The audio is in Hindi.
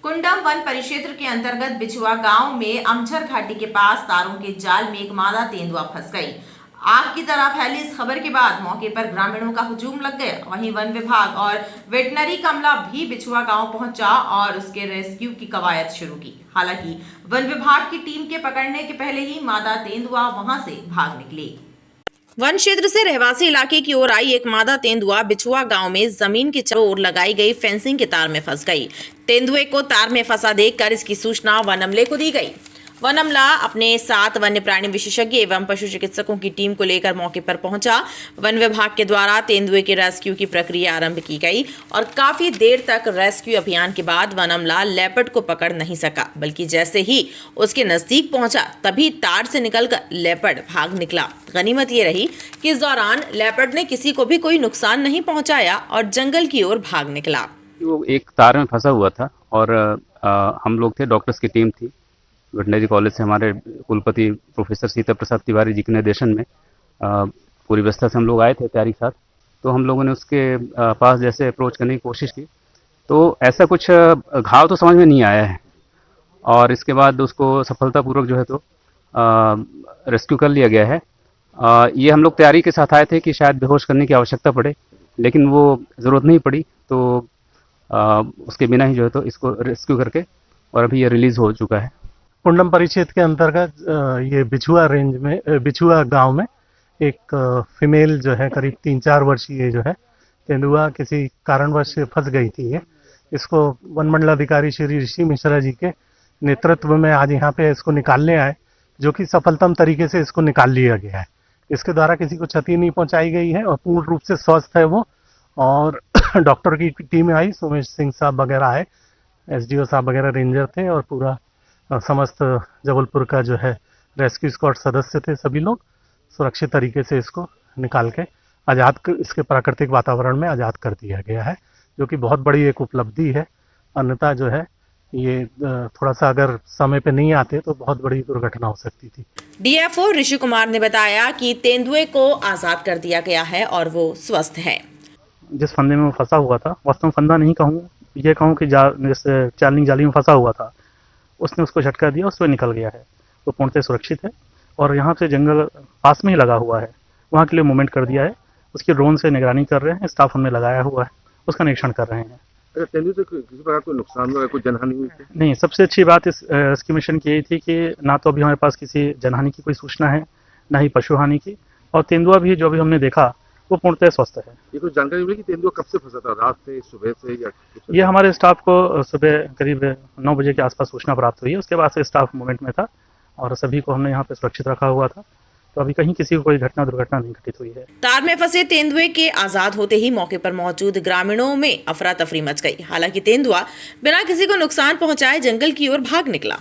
कुंडम वन परिक्षेत्र के अंतर्गत बिछुआ गांव में अमझर घाटी के पास तारों के जाल में एक मादा तेंदुआ फंस गई। आग की तरह फैली इस खबर के बाद मौके पर ग्रामीणों का हुजूम लग गया। वहीं वन विभाग और वेटनरी अमला भी बिछुआ गांव पहुंचा और उसके रेस्क्यू की कवायद शुरू की। हालांकि वन विभाग की टीम के पकड़ने के पहले ही मादा तेंदुआ वहां से भाग निकली। वन क्षेत्र से रहवासी इलाके की ओर आई एक मादा तेंदुआ बिछुआ गांव में जमीन के चारों ओर लगाई गई फेंसिंग के तार में फंस गई। तेंदुए को तार में फंसा देखकर इसकी सूचना वन अमले को दी गई। वन अमला अपने साथ वन्य प्राणी विशेषज्ञ एवं पशु चिकित्सकों की टीम को लेकर मौके पर पहुंचा। वन विभाग के द्वारा तेंदुए के रेस्क्यू की प्रक्रिया आरंभ की गई और काफी देर तक रेस्क्यू अभियान के बाद वन अमला लेपर्ड को पकड़ नहीं सका, बल्कि जैसे ही उसके नजदीक पहुंचा तभी तार से निकलकर लेपर्ड भाग निकला। गनीमत ये रही कि इस दौरान लेपर्ड ने किसी को भी कोई नुकसान नहीं पहुंचाया और जंगल की ओर भाग निकला। वो एक तार में फंसा हुआ था और हम लोग थे, डॉक्टर्स की टीम थी। वेटनरी कॉलेज से हमारे कुलपति प्रोफेसर सीता प्रसाद तिवारी जी के निर्देशन में पूरी व्यवस्था से हम लोग आए थे तैयारी के साथ। तो हम लोगों ने उसके पास जैसे अप्रोच करने की कोशिश की तो ऐसा कुछ घाव तो समझ में नहीं आया है और इसके बाद उसको सफलतापूर्वक जो है तो रेस्क्यू कर लिया गया है। ये हम लोग तैयारी के साथ आए थे कि शायद बेहोश करने की आवश्यकता पड़े, लेकिन वो ज़रूरत नहीं पड़ी। तो उसके बिना ही जो है तो इसको रेस्क्यू करके और अभी ये रिलीज़ हो चुका है। कुंडम परिक्षेत्र के अंतर्गत ये बिछुआ रेंज में बिछुआ गांव में एक फीमेल जो है करीब 3-4 वर्षीय जो है तेंदुआ किसी कारणवश फंस गई थी। इसको वन मंडलाधिकारी श्री ऋषि मिश्रा जी के नेतृत्व में आज यहाँ पे इसको निकालने आए, जो कि सफलतम तरीके से इसको निकाल लिया गया है। इसके द्वारा किसी को क्षति नहीं पहुंचाई गई है और पूर्ण रूप से स्वस्थ है वो। और डॉक्टर की टीम आई, सोमेश सिंह साहब वगैरह आए, SDO साहब वगैरह रेंजर थे और पूरा समस्त जबलपुर का जो है रेस्क्यू स्क्वाड सदस्य थे। सभी लोग सुरक्षित तरीके से इसको निकाल के इसके प्राकृतिक वातावरण में आज़ाद कर दिया गया है, जो कि बहुत बड़ी एक उपलब्धि है। अन्यथा जो है ये थोड़ा सा अगर समय पे नहीं आते तो बहुत बड़ी दुर्घटना हो सकती थी। DFO ऋषि कुमार ने बताया कि तेंदुए को आज़ाद कर दिया गया है और वो स्वस्थ है। जिस फंदे में वो फंसा हुआ था, वास्तव में फंदा नहीं कहूँ, ये कहूँ कि जैसे चार्लिंग जाली में फंसा हुआ था, उसने उसको झटका दिया, उससे निकल गया है। वो पूर्णतः सुरक्षित है और यहाँ से जंगल पास में ही लगा हुआ है, वहाँ के लिए मूवमेंट कर दिया है। उसकी ड्रोन से निगरानी कर रहे हैं, स्टाफ हमने लगाया हुआ है, उसका निरीक्षण कर रहे हैं। तेंदुए से किसी प्रकार कोई नुकसान हुआ, कोई जनहानि हुई? नहीं, सबसे अच्छी बात इस रेस्क्यू मिशन की यही थी कि ना तो अभी हमारे पास किसी जनहानि की कोई सूचना है, ना ही पशु हानि की, और तेंदुआ भी जो भी हमने देखा वो पूर्णतः स्वस्थ है। ये कुछ जानकारी मिली कि तेंदुआ कब से फंसा था, रात से, सुबह से या? ये हमारे स्टाफ को सुबह करीब 9 बजे के आसपास सूचना प्राप्त हुई है। उसके बाद से स्टाफ मूवमेंट में था और सभी को हमने यहाँ पे सुरक्षित रखा हुआ था। तो अभी कहीं किसी को कोई दुर्घटना नहीं घटित हुई है। तार में फंसे तेंदुए के आजाद होते ही मौके पर मौजूद ग्रामीणों में अफरा तफरी मच गई। हालांकि तेंदुआ बिना किसी को नुकसान पहुंचाए जंगल की ओर भाग निकला।